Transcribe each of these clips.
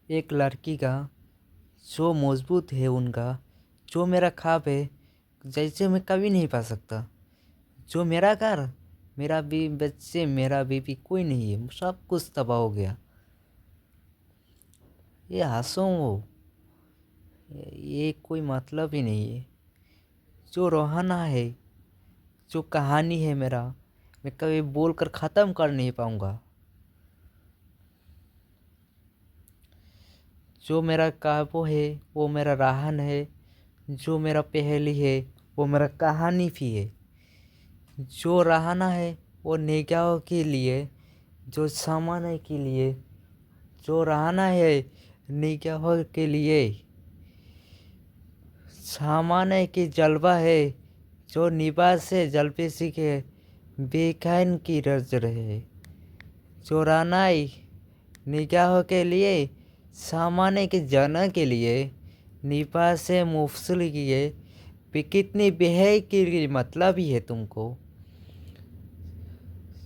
एक लड़की का जो मजबूत है उनका, जो मेरा ख्वाब है, जैसे मैं कभी नहीं पा सकता। जो मेरा घर, मेरा भी बच्चे, मेरा बीवी कोई नहीं है, सब कुछ तबाह हो गया। ये हंसो वो, ये कोई मतलब ही नहीं है। जो रोहाना है, जो कहानी है मेरा, मैं कभी बोल कर ख़त्म कर नहीं पाऊँगा। जो मेरा काबू है वो मेरा राहन है, जो मेरा पहेली है वो मेरा कहानी भी है। जो रहाना है वो निगाहों के लिए, जो सामान के लिए, जो रहाना है निगाहों के लिए, सामान की जलवा है, जो निबास से जलपे सीखे बेखैन की रज रहे। जो रानाई निगाहों के लिए, सामान के जना के लिए, निबास से मुफसल किए भी कितनी बेहय की मतलब ही है तुमको।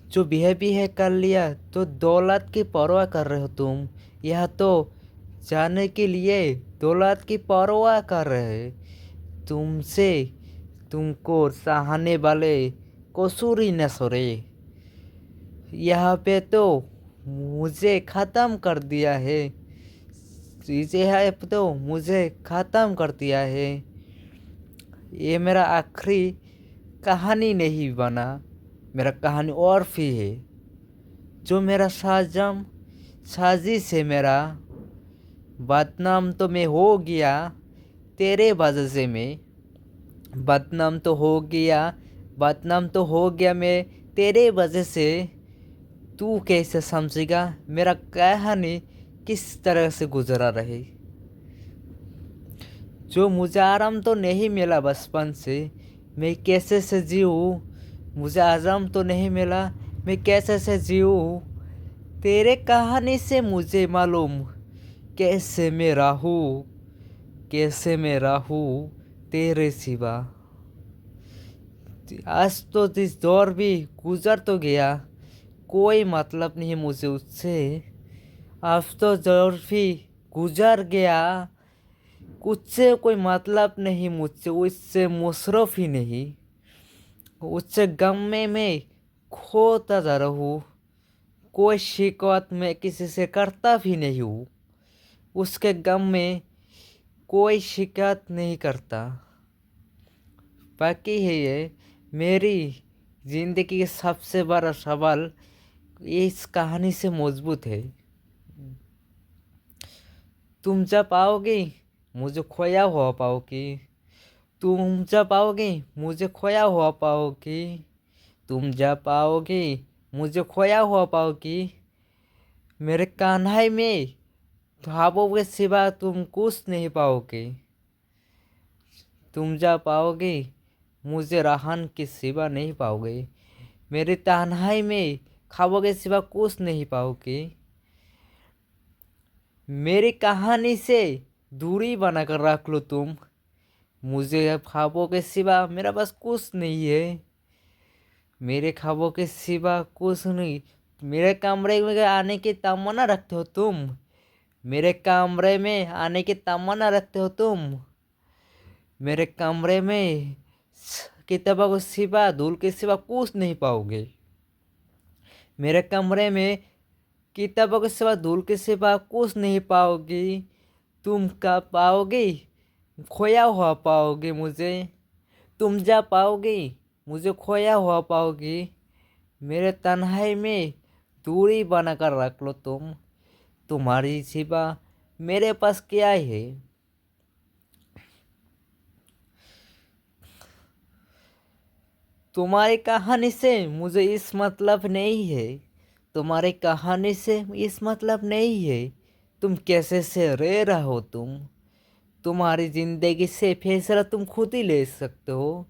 जो भी है कर लिया तो दौलत की परवाह कर रहे हो तुम। यह तो जाने के लिए दौलत की परवाह कर रहे तुमसे, तुमको चाहने वाले कसूरी न सोरे। यहाँ पे तो मुझे ख़त्म कर दिया है, चीज़ें है तो मुझे ख़त्म कर दिया है। ये मेरा आखिरी कहानी नहीं बना, मेरा कहानी और भी है। जो मेरा साजिश है मेरा, बदनाम तो मैं हो गया तेरे वजह से। मैं बदनाम तो हो गया, बदनाम तो हो गया मैं तेरे वजह से। तू कैसे समझेगा मेरा कहानी किस तरह से गुजरा रहे। जो मुझे आराम तो नहीं मिला बचपन से, मैं कैसे से जीऊँ। मुझे आराम तो नहीं मिला, मैं कैसे से जीऊँ। तेरे कहानी से मुझे मालूम कैसे मैं रहूँ, कैसे मैं रहूँ तेरे सिवा। आज तो इस दौर भी गुजर तो गया, कोई मतलब नहीं मुझे उससे। अब तो दौर भी गुजर गया, कुछ से कोई मतलब नहीं मुझसे, उससे मुशरफ ही नहीं। उससे गम में मैं खोता जा रहूँ, कोई शिकवत मैं किसी से करता भी नहीं हूँ। उसके गम में कोई शिकायत नहीं करता। बाकी है ये मेरी ज़िंदगी का सबसे बड़ा सवाल, ये इस कहानी से मजबूत है। तुम जब आओगे मुझे खोया हुआ पाओगी, तुम जब आओगे मुझे खोया हुआ पाओगी, तुम जब आओगे मुझे खोया हुआ पाओगी। मेरे कान्हाई में ख्वाबों के सिवा तुम कुछ नहीं पाओगे। तुम जब पाओगे मुझे राहन के सिवा नहीं पाओगे। मेरी तन्हाई में ख्वाबों के सिवा कुछ नहीं पाओगे। मेरी कहानी से दूरी बनाकर रख लो तुम। मुझे अब ख्वाबों के सिवा मेरा बस कुछ नहीं है। मेरे ख्वाबों के सिवा कुछ नहीं। मेरे कमरे में आने की तमन्ना रखते हो तुम। मेरे कमरे में आने की तमन्ना रखते हो तुम। मेरे कमरे में किताबों के सिवा, धूल के सिवा कुछ नहीं पाओगे। मेरे कमरे में किताबों के सिवा, धूल के सिवा कुछ नहीं पाओगी। तुम कब पाओगे खोया हुआ पाओगे मुझे। तुम जा पाओगे मुझे खोया हुआ पाओगी। मेरे तन्हाई में दूरी बनाकर रख लो तुम। तुम्हारी सिवा मेरे पास क्या है। तुम्हारी कहानी से मुझे इस मतलब नहीं है। तुम्हारी कहानी से इस मतलब नहीं है। तुम कैसे से रह रहे हो तुम। तुम्हारी ज़िंदगी से फैसला तुम खुद ही ले सकते हो।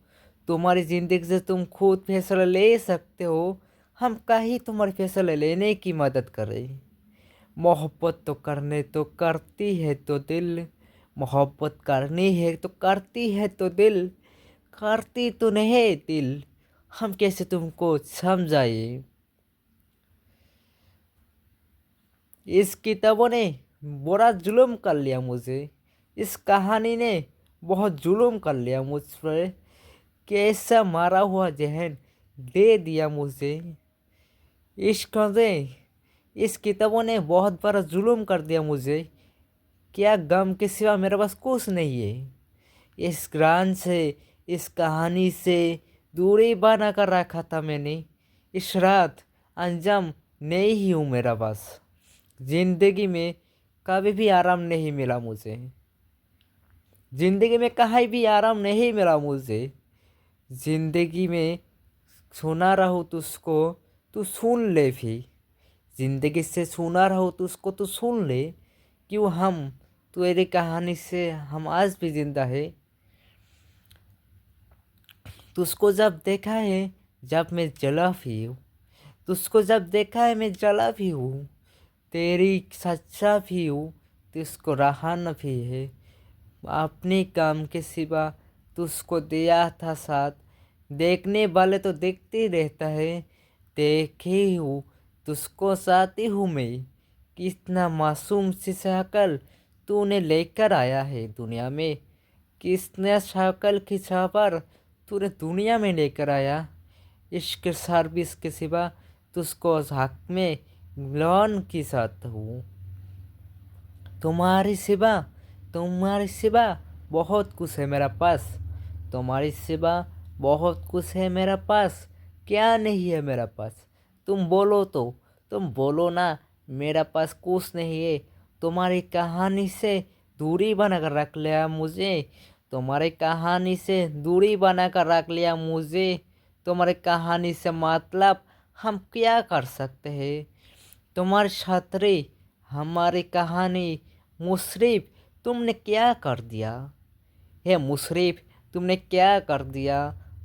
तुम्हारी ज़िंदगी से तुम खुद फैसला ले सकते हो। हम कहीं तुम्हारे फैसला लेने की मदद करें। मोहब्बत तो करने तो करती है तो दिल, मोहब्बत करनी है तो करती है तो दिल, करती तो नहीं दिल। हम कैसे तुमको समझाए। इस किताबों ने बुरा जुल्म कर लिया मुझे। इस कहानी ने बहुत जुल्म कर लिया मुझ पर। कैसा मारा हुआ जहन दे दिया मुझे। इश्क ने, इस किताबों ने बहुत बड़ा जुल्म कर दिया मुझे। क्या गम के सिवा मेरे पास कुछ नहीं है। इस ग्रान से, इस कहानी से दूरी बना कर रखा था मैंने। इस रात अंजाम नहीं ही हूँ मेरा पास। जिंदगी में कभी भी आराम नहीं मिला मुझे। जिंदगी में कहीं भी आराम नहीं मिला मुझे। जिंदगी में सुना रहूँ तुझको, तू सुन ले भी। जिंदगी से सुना रहूँ तुझको, तू सुन ले। क्यों हम तेरी कहानी से हम आज भी जिंदा है। तुझको जब देखा है, जब मैं जला भी हूँ। तुझको जब देखा है मैं जला भी हूँ। तेरी सच्चा भी हूँ, तुझको रहान भी है। अपने काम के सिवा तुझको दिया था साथ। देखने वाले तो देखते ही रहता है। देखे हूँ तुझको साथी हूँ मैं। कितना मासूम सी शक्ल तूने लेकर आया है दुनिया में। किसने शक्ल की छापर तूने दुनिया में लेकर आया। इश्क सर्विस के सिवा तुझको हक में लॉन की साथ हूँ। तुम्हारी सिवा, तुम्हारी सिवा बहुत कुछ है मेरा पास। तुम्हारी सिवा बहुत कुछ है मेरा पास। क्या नहीं है मेरा पास। तुम बोलो तो, तुम बोलो ना। मेरा पास कुछ नहीं है। तुम्हारी कहानी से दूरी बनाकर रख लिया मुझे। तुम्हारी कहानी से दूरी बनाकर रख लिया मुझे। तुम्हारी कहानी से मतलब हम क्या कर सकते हैं। तुम्हारी छतरी, हमारी कहानी। मुशरिफ, तुमने क्या कर दिया। हे मुशरिफ, तुमने क्या कर दिया।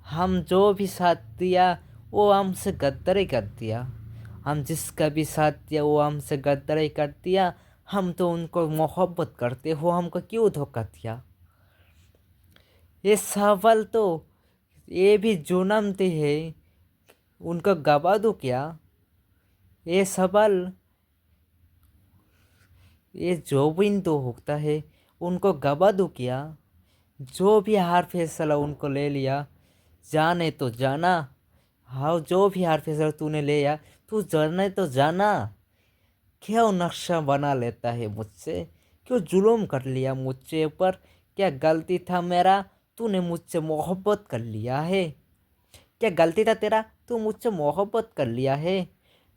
हम जो भी साथ दिया वो हमसे गद्दारी कर दिया। हम जिसका भी साथ दिया वो हमसे गद्दारी कर दिया। हम तो उनको मोहब्बत करते हो, हमको क्यों धोखा दिया। ये सवाल तो ये भी जन्मते हैं। उनको गवा दूँ क्या। ये सवाल, ये जो भी तो होता है उनको गवा दूँ क्या। जो भी हार फैसला उनको ले लिया, जाने तो जाना। हाँ, जो भी हार फैसला तूने लिया, तू जाने तो जाना। क्यों नक्शा बना लेता है मुझसे। क्यों जुल्म कर लिया मुझसे ऊपर। क्या गलती था मेरा, तूने मुझसे मोहब्बत कर लिया है। क्या गलती था तेरा, तू मुझसे मोहब्बत कर लिया है।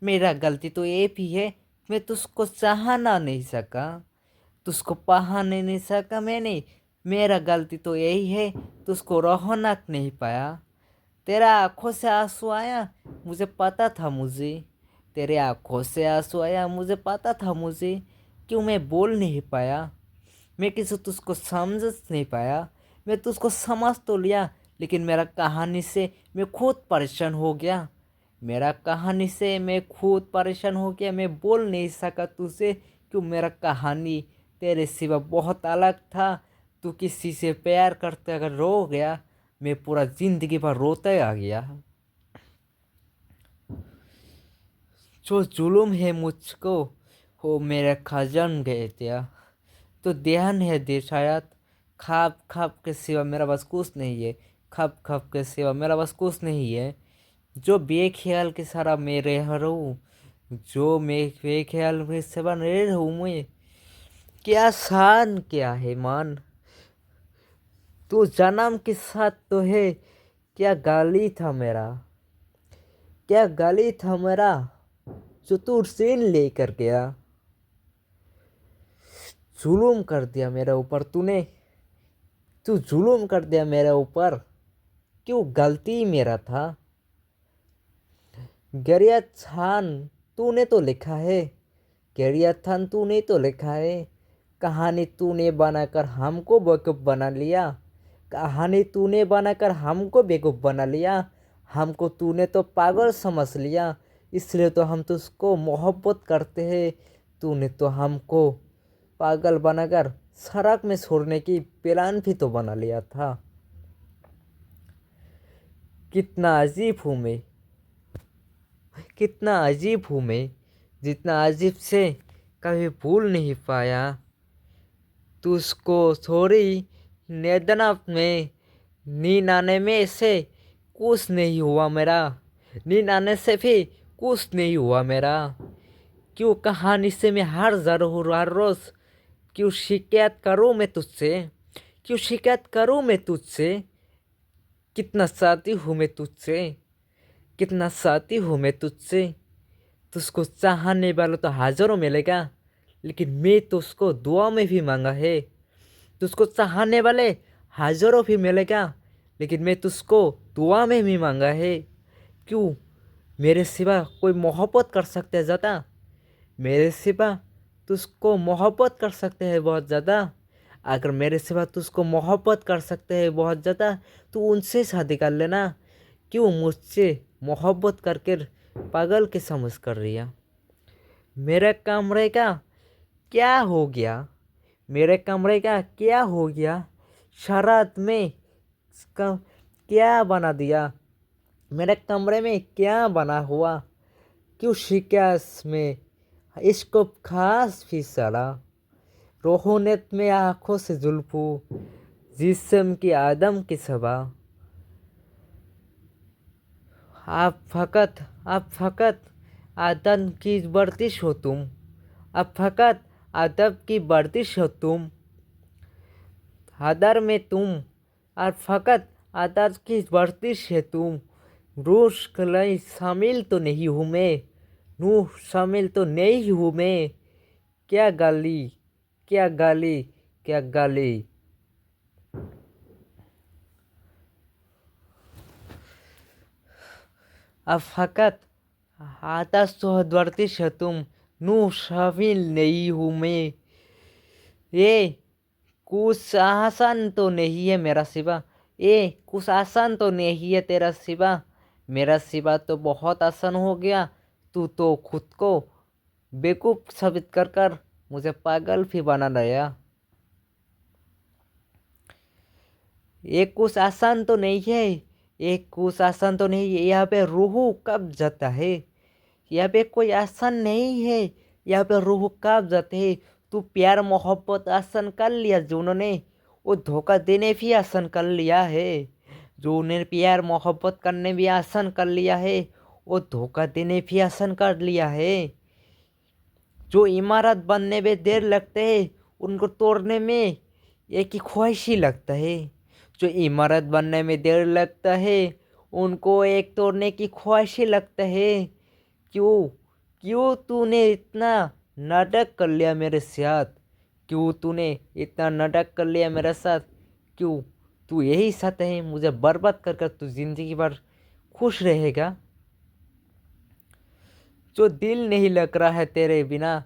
मेरा गलती तो ये भी है, मैं तुझको चाहना नहीं सका। तुझको पहाने नहीं सका मैंने। मेरा गलती तो यही है, तुझको रोहनक नहीं पाया। तेरा आंखों से आंसू आया, मुझे पता था मुझे। तेरे आंखों से आंसू आया, मुझे पता था मुझे। क्यों मैं बोल नहीं पाया। मैं किसी तुझको समझ नहीं पाया। मैं तुझको समझ तो लिया, लेकिन मेरा कहानी से मैं खुद परेशान हो गया। मेरा कहानी से मैं खुद परेशान हो गया। मैं बोल नहीं सका तुझसे, क्यों मेरा कहानी तेरे सिवा बहुत अलग था। तू किसी से प्यार करते अगर रो गया, मैं पूरा जिंदगी भर रोते आ गया। जो जुल्म है मुझको, हो मेरे खजन गए दिया। तो ध्यान है दे शायद। खाब खाब के सिवा मेरा बस कुछ नहीं है। खाब खाब के सिवा मेरा बस कुछ नहीं है। जो बेख्याल के सारा मेरे हूँ। जो मैं बेख्याल के सिवा रह रहूँ मैं। क्या शान क्या है मान। तू जन्म के साथ तो है। क्या गाली था मेरा, क्या गाली था मेरा, जो तू सीन लेकर गया। जुलूम कर दिया मेरे ऊपर तूने। तू जुलूम कर दिया मेरे ऊपर। क्यों गलती मेरा था। गरियत खान, तूने तो लिखा है। गरियत खान, तूने तो लिखा है। कहानी तूने बनाकर हमको बेवकूफ़ बना लिया। कहानी तूने बनाकर हमको बेवकूफ़ बना लिया। हमको तूने तो पागल समझ लिया। इसलिए तो हम तुझको मोहब्बत करते हैं। तूने तो हमको पागल बनाकर सड़क में छोड़ने की प्लान भी तो बना लिया था। कितना अजीब हूँ मैं, कितना अजीब हूँ मैं। जितना अजीब से कभी भूल नहीं पाया। तुझको थोड़ी नेदना में नींद आने में से कुछ नहीं हुआ मेरा, नींद आने से भी कुछ नहीं हुआ मेरा। क्यों कहानी से मैं हार जा रहा हूँ हर रोज, क्यों शिकायत करूँ मैं तुझसे, क्यों शिकायत करूँ मैं तुझसे। कितना चाहती हूँ मैं तुझसे, कितना चाहती हूँ मैं तुझसे। तुझको चाहने वाला तो हजारों मिलेगा, लेकिन मैं तुझको दुआ में भी मांगा है। तुझको चाहने वाले हजारों भी मिलेगा, लेकिन मैं तुझको दुआ में भी मांगा है। क्यों मेरे सिवा कोई मोहब्बत कर सकते है ज़्यादा, मेरे सिवा तुझको मोहब्बत कर सकते हैं बहुत ज़्यादा। अगर मेरे सिवा तुझको मोहब्बत कर सकते हैं बहुत ज़्यादा तो उनसे शादी कर लेना। क्यों मुझसे मोहब्बत करके पागल के समझ कर रिया। मेरे कमरे का क्या हो गया, मेरे कमरे का क्या हो गया, शराब में इसका क्या बना दिया, मेरे कमरे में क्या बना हुआ। क्यों शिकस्त में इसको खास फिसला, रोहनत में आंखों से जुल्फू, जिस्म की आदम की सबा। आप फकत आदम की वर्जिश हो तुम, आप फकत अदब की वर्जिश हो तुम। हदर में तुम और फकत अदब की वर्जिश है तुम। रूश कलई शामिल तो नहीं हूँ मैं, नूह शामिल तो नहीं हूँ मैं। क्या गाली, क्या गाली, क्या गाली। अब फकत आता सोहदवर्ती है तुम, नूह शामिल नहीं हूँ मैं। ये कुछ आसान तो नहीं है मेरा सिवा, ये कुछ आसान तो नहीं है तेरा सिवा। मेरा सिवा तो बहुत आसान हो गया, तू तो खुद को बेवकूफ़ साबित कर कर मुझे पागल भी बना दिया। ये कुछ आसान तो नहीं है, ये कुछ आसान तो नहीं है। यहाँ पे रूह कब जाता है, यहाँ पे कोई आसान नहीं है, यहाँ पे रूह कब जाते है। तू प्यार मोहब्बत आसान कर लिया जो उन्होंने, वो धोखा देने भी आसान कर लिया है। जो उन्हें प्यार मोहब्बत करने भी आसान कर लिया है, वो धोखा देने भी आसान कर लिया है। जो इमारत बनने में देर लगते है, उनको तोड़ने में एक ही ख्वाहिश ही लगता है। जो इमारत बनने में देर लगता है, उनको एक तोड़ने की ख्वाहिश ही लगता है। क्यों, क्यों तूने इतना नाटक कर लिया मेरे साथ, क्यों तूने इतना नाटक कर लिया मेरे साथ। क्यों तू यही चाहता है मुझे बर्बाद कर कर तू जिंदगी भर खुश रहेगा। जो दिल नहीं लग रहा है तेरे बिना,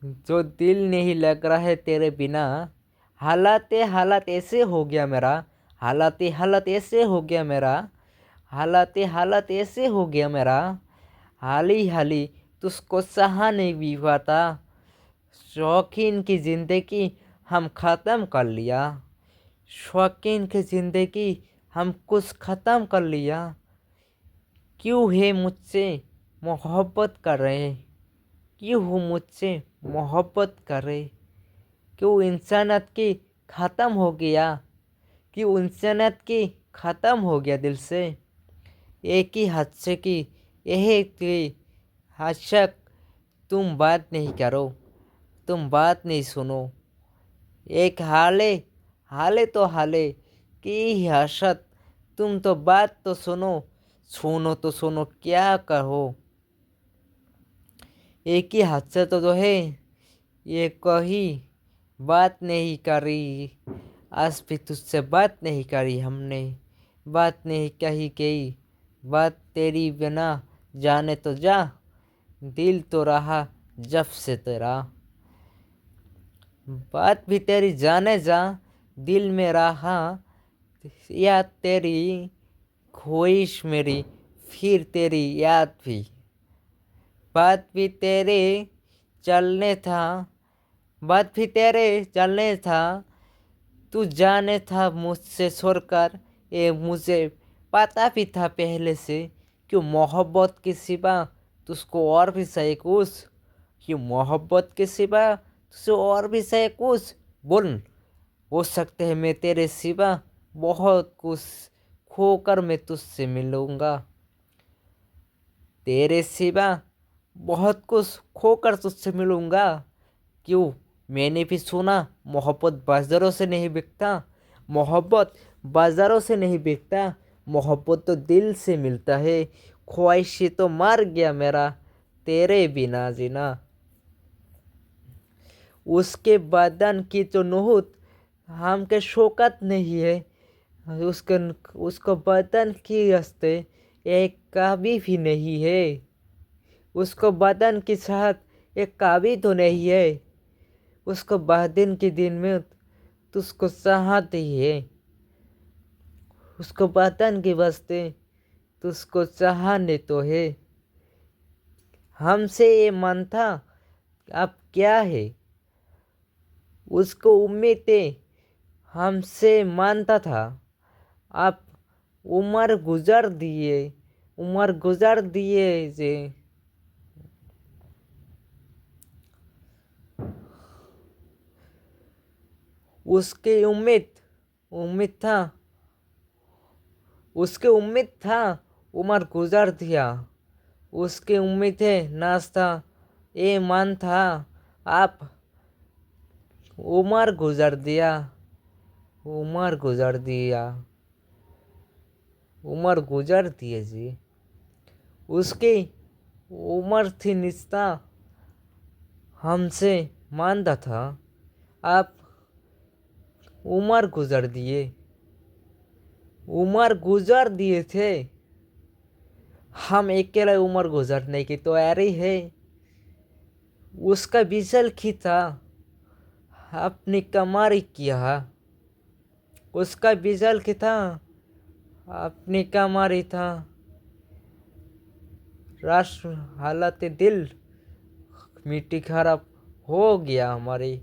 जो दिल नहीं लग रहा है तेरे बिना। हालात ऐसे हो गया मेरा, हालात ऐसे हो गया मेरा, हालात ऐसे हो गया मेरा। हाली हाली तुझको सहा नहीं भी पाता, शौकीन की ज़िंदगी हम ख़त्म कर लिया, शौकीन की ज़िंदगी हम कुछ ख़त्म कर लिया। क्यों है मुझसे मोहब्बत कर रहे, क्यों हो मुझसे मोहब्बत कर रहे। क्यों इंसानियत की ख़त्म हो गया, क्यों इंसानियत की ख़त्म हो गया दिल से। एक ही हादसे की यही थी हशक, तुम बात नहीं करो, तुम बात नहीं सुनो। एक हाले, हाले तो हाले की हसत, तुम तो बात तो सुनो, सुनो तो सुनो क्या कहो। एक ही हादसा तो जो है, ये कही बात नहीं करी, आज भी तुझसे बात नहीं करी हमने, बात नहीं कही गई। बात तेरी बिना जाने तो जा, दिल तो रहा जब से तेरा। बात भी तेरी जाने जा, दिल में रहा या तेरी ख्वाहिश मेरी, फिर तेरी याद भी। बात भी तेरे चलने था, बात भी तेरे चलने था, तू जाने था मुझसे छोड़कर। ये मुझे पता भी था पहले से, क्यों मोहब्बत के सिवा तुझको और भी सही कुछ कि मोहब्बत के सिवा तुझसे और भी सही कुछ बोल। हो सकते है मैं तेरे सिवा बहुत कुछ खोकर मैं तुझसे मिलूँगा, तेरे सिवा बहुत कुछ खोकर तुझसे मिलूँगा। क्यों, मैंने भी सुना मोहब्बत बाज़ारों से नहीं बिकता, मोहब्बत बाज़ारों से नहीं बिकता, मोहब्बत तो दिल से मिलता है। ख्वाहिशी तो मर गया मेरा तेरे बिना जीना। उसके बदन की जो नोहत हमके शौकत नहीं है, उसके उसको बदन की हंसते एक काबी भी नहीं है। उसको बदन की चाहत एक काबी तो नहीं है। उसको बदन के दिन में तुझको चाहते ही है। उसको बदन के वास्ते तुझको चाहने तो है। हमसे ये मन था, अब क्या है। उसको उम्मीदें हमसे मानता था, अब उम्र गुजर दिए, उम्र गुजर दिए जे। उसकी उम्मीद था, उसकी उम्मीद था, उम्र गुजर दिया। उसकी उम्मीदें नाश्ता ये मन था, आप उम्र गुजर दिया, उम्र गुजर दिया, उम्र गुजर दिए जी। उसकी उम्र थी निस्ता हमसे मानता था, आप उम्र गुजर दिए, उम्र गुजर दिए थे। हम अकेले उम्र गुजरने की तैयारी है। उसका बिजल की था, अपनी कमारी किया। उसका बिजल की था, अपनी कमारी था। राष्ट्र हालत दिल मिट्टी खराब हो गया हमारी।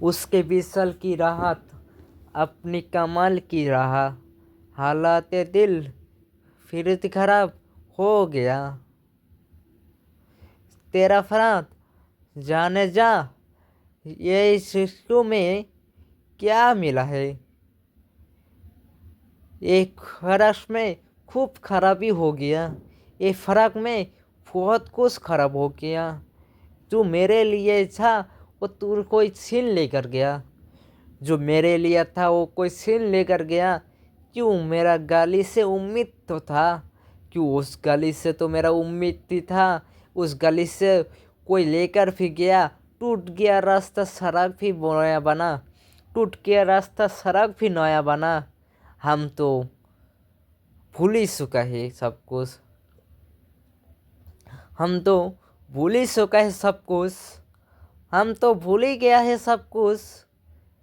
उसके बिसल की राहत अपनी कमाल की रहा, हालात दिल फिर खराब हो गया। तेरा फरात जाने जा, ये शिशु में क्या मिला है। एक फर्क में खूब खराबी हो गया, ये फर्क में बहुत कुछ खराब हो गया। जो मेरे लिए था वो तू कोई छीन लेकर गया, जो मेरे लिए था वो कोई छीन लेकर गया। क्यों, मेरा गाली से उम्मीद तो था, क्यों उस गली से तो मेरा उम्मीद ही था। उस गली से कोई लेकर भी गया, टूट गया रास्ता सड़क भी नया बना, टूट गया रास्ता सड़क भी नया बना। हम तो भूल ही चुका है सब कुछ, हम तो भूल ही चुका है सब कुछ, हम तो भूल ही गया है सब कुछ।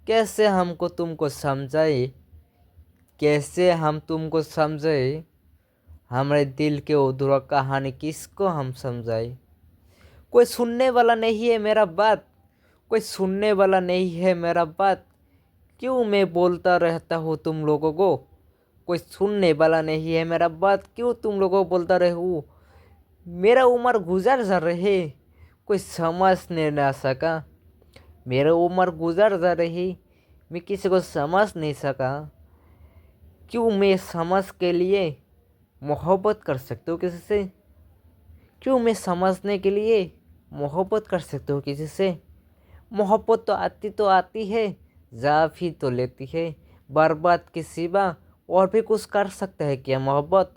कैसे हमको तुमको समझाए, कैसे हम तुमको समझाए, हमारे दिल के अधूरा कहानी किसको हम समझाए। कोई सुनने वाला नहीं है मेरा बात, कोई सुनने वाला नहीं है मेरा बात। क्यों मैं बोलता रहता हूँ तुम लोगों को, कोई सुनने वाला नहीं है मेरा बात, क्यों तुम लोगों को बोलता रहूँ। मेरा उम्र गुजर जा रही, कोई समझने ना सका। मेरा उम्र गुजर जा रही, मैं किसी को समझ नहीं सका। क्यों मैं समझ के लिए मोहब्बत कर सकता हूँ किसी से, क्यों मैं समझने के लिए मोहब्बत कर सकता हूँ किसी से। मोहब्बत तो आती है, जा भी तो लेती है। बर्बाद के सिवा और भी कुछ कर सकता है क्या मोहब्बत,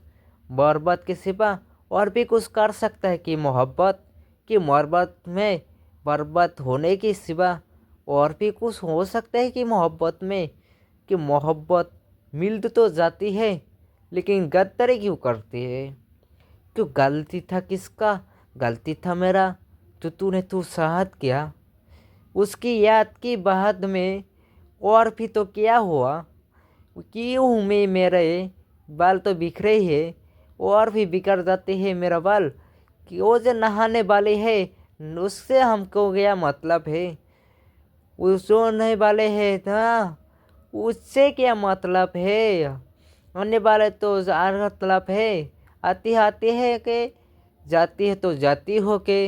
बर्बाद के सिवा और भी कुछ कर सकता है कि मोहब्बत, कि मोहब्बत में बर्बाद होने के सिवा और भी कुछ हो सकता है कि मोहब्बत में, कि मोहब्बत मिल तो जाती है लेकिन गद्दारी क्यों करती है। क्यों, गलती था किसका, गलती था मेरा, तो तू साहत किया। उसकी याद की बाद में और भी तो क्या हुआ। क्यों मैं, मेरे बाल तो बिखरे ही है, और भी बिखर जाते हैं मेरा बाल। कि वो जो नहाने वाले है उससे हमको क्या मतलब है, उस जो नहाने वाले है ना उससे क्या मतलब है। आने वाले तो मतलब है, आती आती है के, जाती है तो जाती हो के।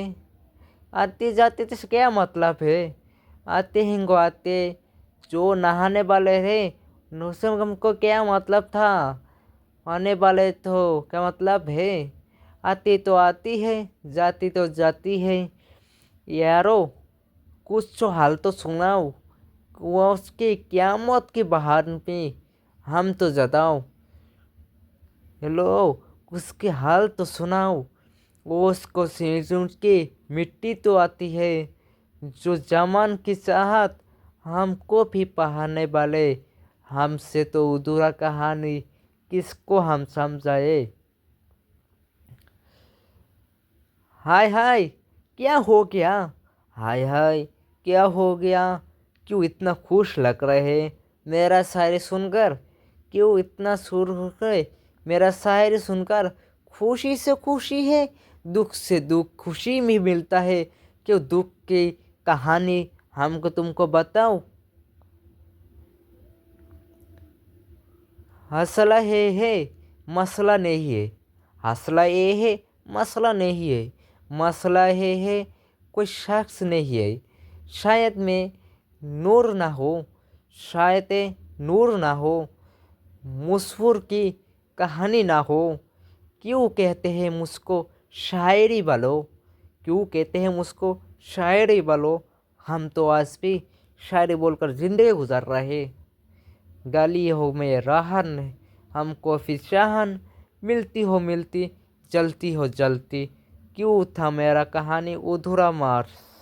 आते जाते तो क्या मतलब है। आते हिंगो आते, जो नहाने वाले थे उनसे हमको क्या मतलब था। आने वाले तो क्या मतलब है। आती तो आती है, जाती तो जाती है। यारो कुछ तो हाल तो सुनाओ। वो उसकी क़यामत के बहार पे हम तो जताओ। हेलो, उसके हाल तो सुनाओ। वो उसको सुन के मिट्टी तो आती है। जो जमान की चाहत हमको भी पहाने वाले, हमसे तो अधूरा कहानी किसको हम समझाए। हाय हाय, क्या हो गया। हाय हाय, क्या हो गया। क्यों इतना खुश लग रहे मेरा शायरी सुनकर। क्यों इतना सुर हो गए मेरा शायरी सुनकर। खुशी से खुशी है, दुख से दुख खुशी में मिलता है। क्यों दुख की कहानी हमको तुमको बताऊं। हौसला है मसला नहीं है। हौसला ये है मसला नहीं है। मसला है कोई शख्स नहीं है। शायद में नूर ना हो, शायद नूर ना हो, मुसफुर की कहानी ना हो। क्यों कहते हैं मुझको शायरी वालो। क्यों कहते हैं मुझको शायरी वालो। हम तो आज भी शायरी बोलकर ज़िंदगी गुजार रहे। गाली हो में राहन, हमको फिर चाहन। मिलती हो मिलती, जलती हो जलती। क्यों था मेरा कहानी अधूरा मार्स।